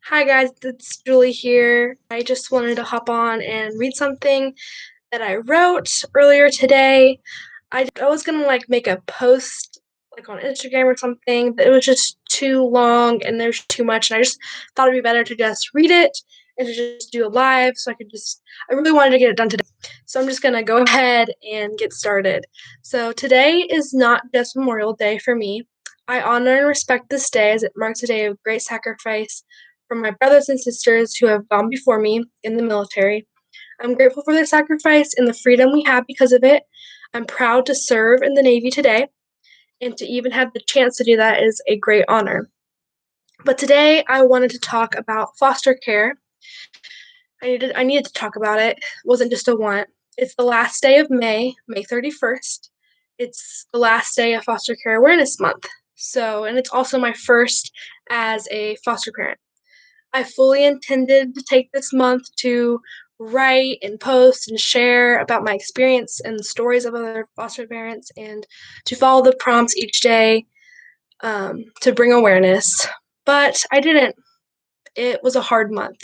Hi guys, it's Julie here. I just wanted to hop on and read something that I wrote earlier today. I was gonna make a post on Instagram or something, but it was just too long and there's too much, and I just thought it'd be better to just read it and to just do a live so I really wanted to get it done today. So I'm just gonna go ahead and get started. So today is not just Memorial Day for me. I honor and respect this day as it marks a day of great sacrifice from my brothers and sisters who have gone before me in the military. I'm grateful for their sacrifice and the freedom we have because of it. I'm proud to serve in the Navy today, and to even have the chance to do that is a great honor. But today I wanted to talk about foster care. I needed to talk about it. It wasn't just a want. It's the last day of May, May 31st. It's the last day of Foster Care Awareness Month. And it's also my first as a foster parent. I fully intended to take this month to write and post and share about my experience and stories of other foster parents, and to follow the prompts each day, to bring awareness. But I didn't. It was a hard month.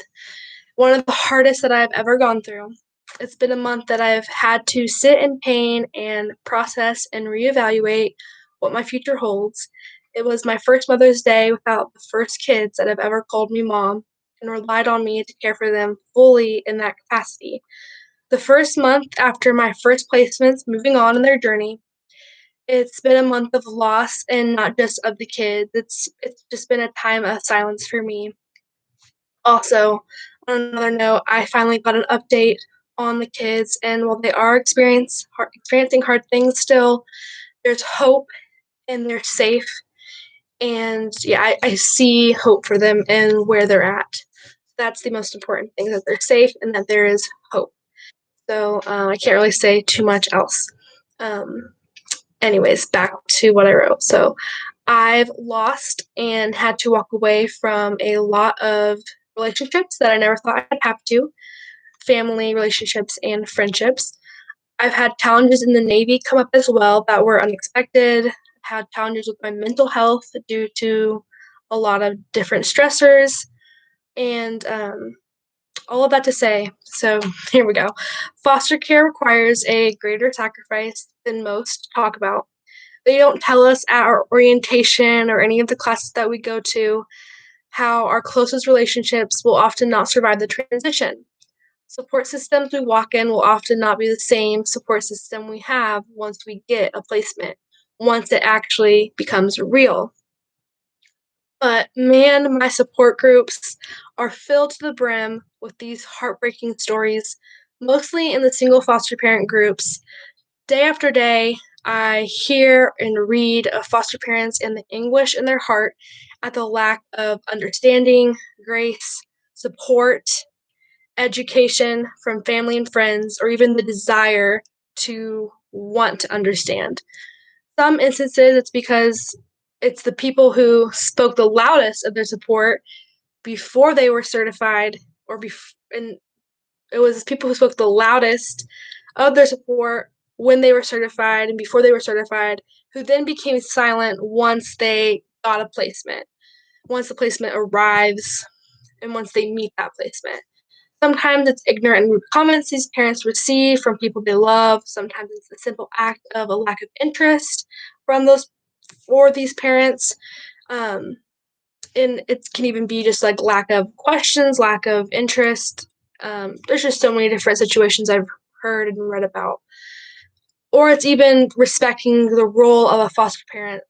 One of the hardest that I've ever gone through. It's been a month that I've had to sit in pain and process and reevaluate what my future holds. It was my first Mother's Day without the first kids that have ever called me mom and relied on me to care for them fully in that capacity. The first month after my first placements moving on in their journey, it's been a month of loss, and not just of the kids. It's just been a time of silence for me. Also, on another note, I finally got an update on the kids, and while they are experiencing hard things still, there's hope and they're safe. And yeah, I see hope for them and where they're at. That's the most important thing, that they're safe and that there is hope. I can't really say too much else. Um, Anyways, back to what I wrote. So I've lost and had to walk away from a lot of relationships that I never thought I'd have to, family relationships and friendships. I've had challenges in the Navy come up as well that were unexpected. I've had challenges with my mental health due to a lot of different stressors, and all of that to say, so here we go. Foster care requires a greater sacrifice than most talk about. They don't tell us at our orientation or any of the classes that we go to how our closest relationships will often not survive the transition. Support systems we walk in will often not be the same support system we have once we get a placement, once it actually becomes real. But man, my support groups are filled to the brim with these heartbreaking stories, mostly in the single foster parent groups. Day after day, I hear and read of foster parents and the anguish in their heart at the lack of understanding, grace, support, education from family and friends, or even the desire to want to understand. Some instances, it's because it's the people who spoke the loudest of their support before they were certified, and it was people who spoke the loudest of their support when they were certified and before they were certified, who then became silent once they got a placement, once the placement arrives, and once they meet that placement. Sometimes it's ignorant and rude comments these parents receive from people they love. Sometimes it's the simple act of a lack of interest from those for these parents. Um, and it can even be just like lack of questions, lack of interest. There's just so many different situations I've heard and read about. Or it's even respecting the role of a foster parent,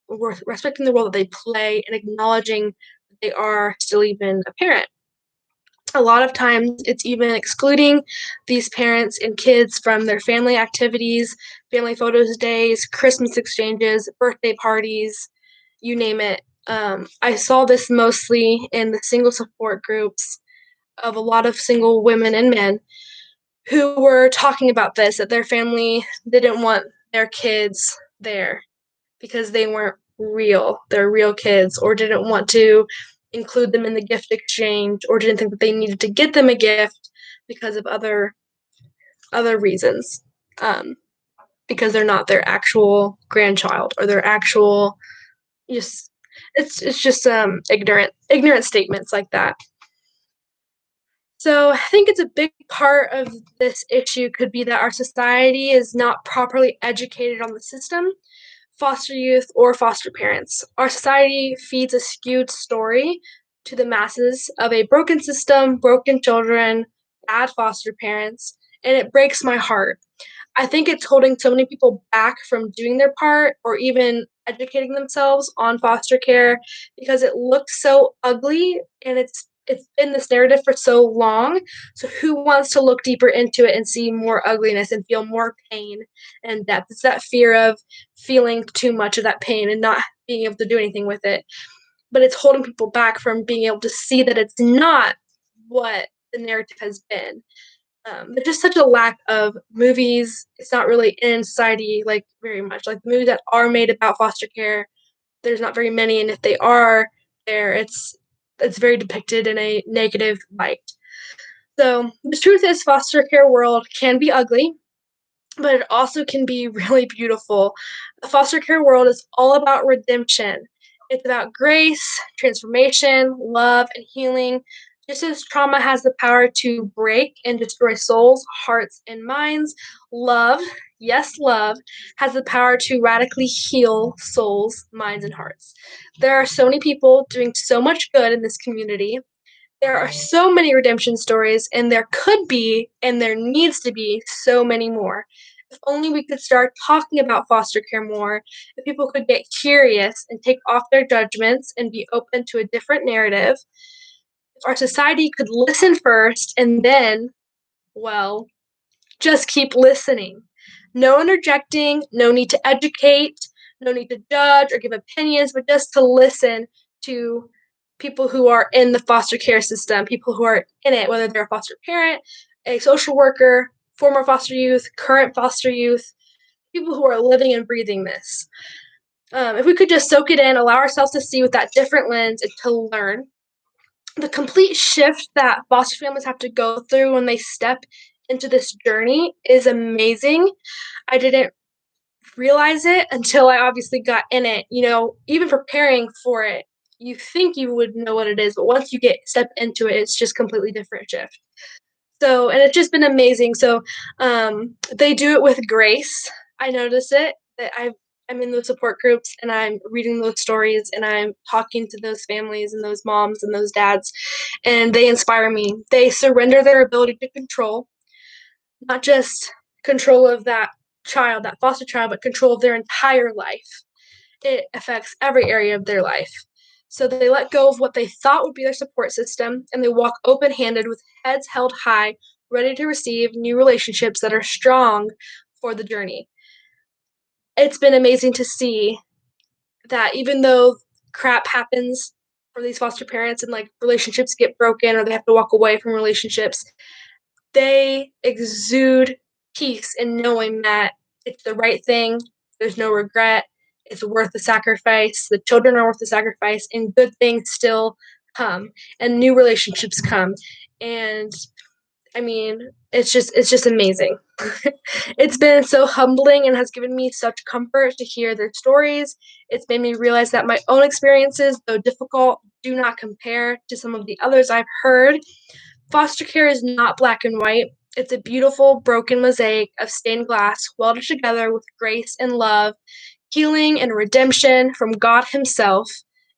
respecting the role that they play, and acknowledging that they are still even a parent. A lot of times it's even excluding these parents and kids from their family activities, family photos days, Christmas exchanges, birthday parties, you name it. I saw this mostly in the single support groups of a lot of single women and men who were talking about this, that their family didn't want their kids there because they weren't real, they're real kids, or didn't want to include them in the gift exchange, or didn't think that they needed to get them a gift because of other reasons, um, because they're not their actual grandchild or their actual just it's just ignorant statements like that. So I think it's a big part of this issue could be that our society is not properly educated on the system, foster youth, or foster parents. Our society feeds a skewed story to the masses of a broken system, broken children, bad foster parents, and it breaks my heart. I think it's holding so many people back from doing their part or even educating themselves on foster care because it looks so ugly and it's been this narrative for so long. So who wants to look deeper into it and see more ugliness and feel more pain and depth? It's that fear of feeling too much of that pain and not being able to do anything with it. But it's holding people back from being able to see that it's not what the narrative has been. There's just such a lack of movies. It's not really in society like very much. Like the movies that are made about foster care, there's not very many, and if they are there, it's very depicted in a negative light. So the truth is, foster care world can be ugly, but it also can be really beautiful. The foster care world is all about redemption. It's about grace, transformation, love, and healing. Just as trauma has the power to break and destroy souls, hearts, and minds, love, yes, love, has the power to radically heal souls, minds, and hearts. There are so many people doing so much good in this community. There are so many redemption stories, and there could be, and there needs to be, so many more. If only we could start talking about foster care more, if people could get curious and take off their judgments and be open to a different narrative, if our society could listen first and then, well, just keep listening. No interjecting, no need to educate, no need to judge or give opinions, but just to listen to people who are in the foster care system, people who are in it, whether they're a foster parent, a social worker, former foster youth, current foster youth, people who are living and breathing this. If we could just soak it in, allow ourselves to see with that different lens and to learn, the complete shift that foster families have to go through when they step into this journey is amazing. I didn't realize it until I obviously got in it. You know, even preparing for it, you think you would know what it is, but once you get step into it, it's just completely different shift. So, and it's just been amazing. So, they do it with grace. I notice it that I'm in those support groups and I'm reading those stories and I'm talking to those families and those moms and those dads, and they inspire me. They surrender their ability to control, not just control of that child, that foster child, but control of their entire life. It affects every area of their life. So they let go of what they thought would be their support system and they walk open handed with heads held high, ready to receive new relationships that are strong for the journey. It's been amazing to see that even though crap happens for these foster parents and like relationships get broken or they have to walk away from relationships, they exude peace in knowing that it's the right thing, there's no regret, it's worth the sacrifice, the children are worth the sacrifice, and good things still come, and new relationships come. And I mean, it's just amazing. It's been so humbling and has given me such comfort to hear their stories. It's made me realize that my own experiences, though difficult, do not compare to some of the others I've heard. Foster care is not black and white. It's a beautiful, broken mosaic of stained glass welded together with grace and love, healing and redemption from God Himself.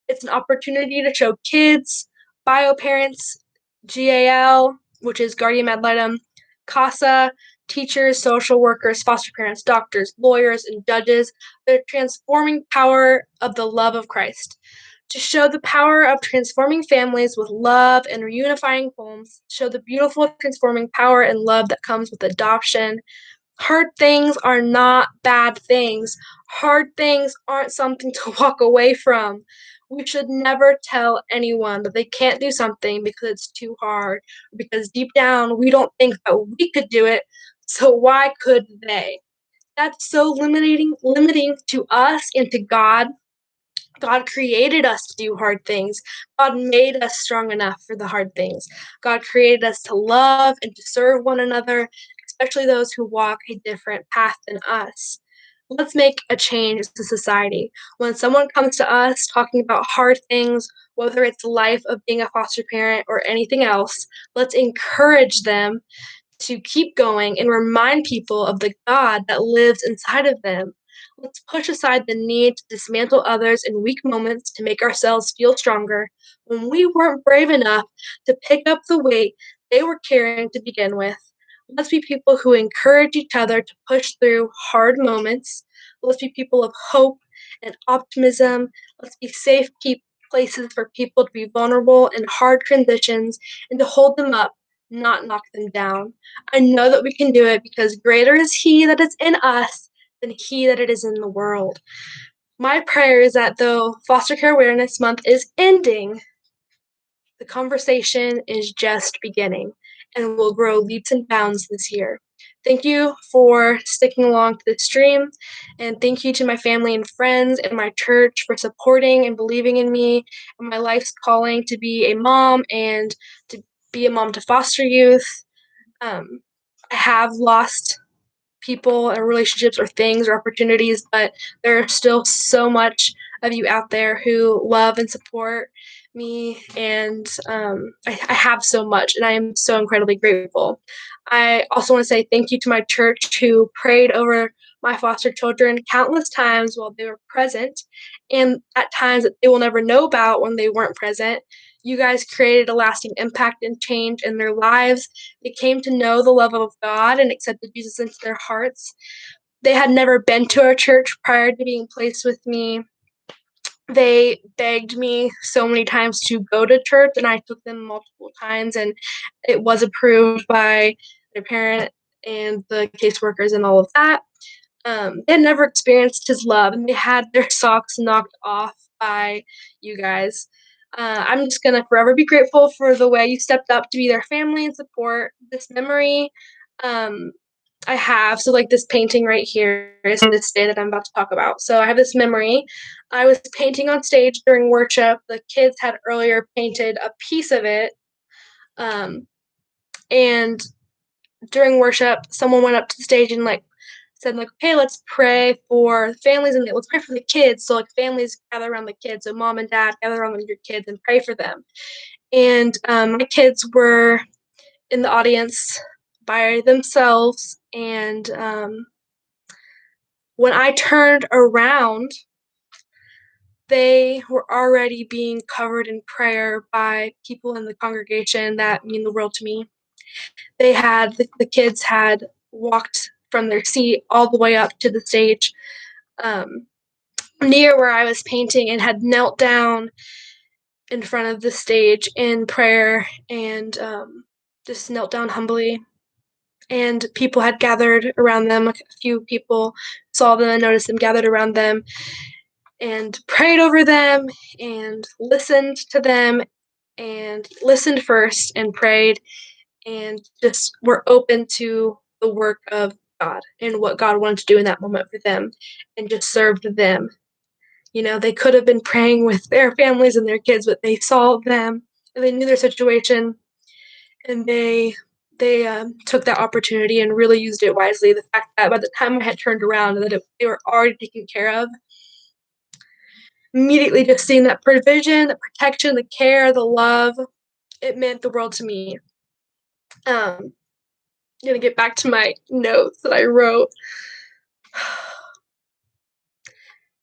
It's an opportunity to show kids, bio parents, GAL, which is Guardian Ad Litem, CASA, teachers, social workers, foster parents, doctors, lawyers, and judges the transforming power of the love of Christ. To show the power of transforming families with love and reunifying homes, show the beautiful transforming power and love that comes with adoption. Hard things are not bad things. Hard things aren't something to walk away from. We should never tell anyone that they can't do something because it's too hard, because deep down we don't think that we could do it, so why could they? That's so limiting to us and to God. God created us to do hard things. God made us strong enough for the hard things. God created us to love and to serve one another, especially those who walk a different path than us. Let's make a change as a society. When someone comes to us talking about hard things, whether it's the life of being a foster parent or anything else, let's encourage them to keep going and remind people of the God that lives inside of them. Let's push aside the need to dismantle others in weak moments to make ourselves feel stronger when we weren't brave enough to pick up the weight they were carrying to begin with. Let's be people who encourage each other to push through hard moments. Let's be people of hope and optimism. Let's be safe keep places for people to be vulnerable in hard transitions and to hold them up, not knock them down. I know that we can do it because greater is He that is in us than he that it is in the world. My prayer is that though Foster Care Awareness Month is ending, the conversation is just beginning and will grow leaps and bounds this year. Thank you for sticking along to this stream, and thank you to my family and friends and my church for supporting and believing in me and my life's calling to be a mom and to be a mom to foster youth. I have lost people or relationships or things or opportunities, but there are still so much of you out there who love and support me, and I have so much, and I am so incredibly grateful. I also want to say thank you to my church who prayed over my foster children countless times while they were present, and at times that they will never know about when they weren't present. You guys created a lasting impact and change in their lives. They came to know the love of God and accepted Jesus into their hearts. They had never been to our church prior to being placed with me. They begged me so many times to go to church, and I took them multiple times, and it was approved by their parent and the caseworkers and all of that. They had never experienced his love, and they had their socks knocked off by you guys. I'm just gonna forever be grateful for the way you stepped up to be their family and support. This memory, um, I have so like this painting right here is this day that I'm about to talk about. So I have this memory. I was painting on stage during worship. The kids had earlier painted a piece of it, um, and during worship, someone went up to the stage and like said like, "Okay, let's pray for families and let's pray for the kids." So like families gather around the kids, so mom and dad gather around your kids and pray for them. And my kids were in the audience by themselves, and when I turned around, they were already being covered in prayer by people in the congregation that mean the world to me. The kids had walked from their seat all the way up to the stage, um, near where I was painting, and had knelt down in front of the stage in prayer, and just knelt down humbly. And people had gathered around them. Like a few people saw them and noticed them gathered around them and prayed over them and listened to them and listened first and prayed and just were open to the work of God and what God wanted to do in that moment for them and just served them. You know, they could have been praying with their families and their kids, but they saw them and they knew their situation, and they took that opportunity and really used it wisely. The fact that by the time I had turned around that they were already taken care of, immediately just seeing that provision, the protection, the care, the love, it meant the world to me. I'm gonna get back to my notes that I wrote.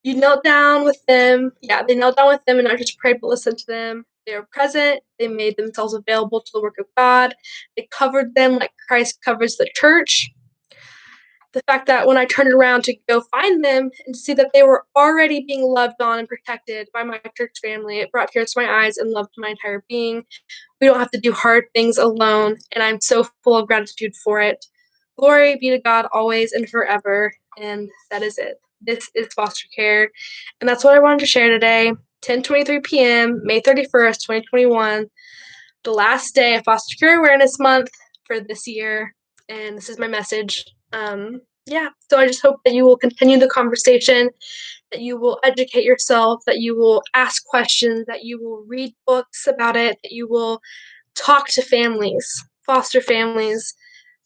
You knelt down with them. Yeah, they knelt down with them and not just prayed, but listened to them. They were present. They made themselves available to the work of God. They covered them like Christ covers the church. The fact that when I turned around to go find them and see that they were already being loved on and protected by my church family, it brought tears to my eyes and love to my entire being. We don't have to do hard things alone, and I'm so full of gratitude for it. Glory be to God always and forever, and that is it. This is foster care, and that's what I wanted to share today. 10:23 p.m., May 31st, 2021, the last day of Foster Care Awareness Month for this year, and this is my message. Yeah, so I just hope that you will continue the conversation, that you will educate yourself, that you will ask questions, that you will read books about it, that you will talk to families, foster families,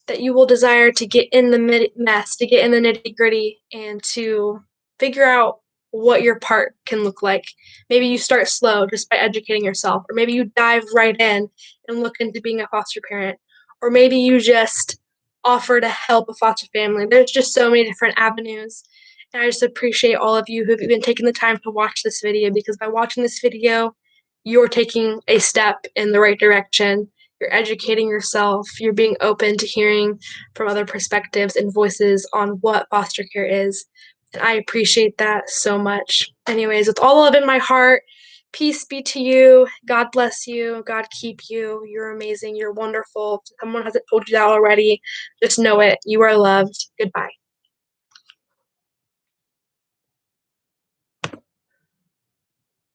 that you will desire to get in the mess, to get in the nitty-gritty, and to figure out what your part can look like. Maybe you start slow just by educating yourself, or maybe you dive right in and look into being a foster parent, or maybe you just offer to help a foster family. There's just so many different avenues. And I just appreciate all of you who've even taken the time to watch this video, because by watching this video, you're taking a step in the right direction. You're educating yourself, you're being open to hearing from other perspectives and voices on what foster care is. And I appreciate that so much. Anyways, with all love in my heart, peace be to you. God bless you. God keep you. You're amazing. You're wonderful. If someone hasn't told you that already, just know it. You are loved. Goodbye.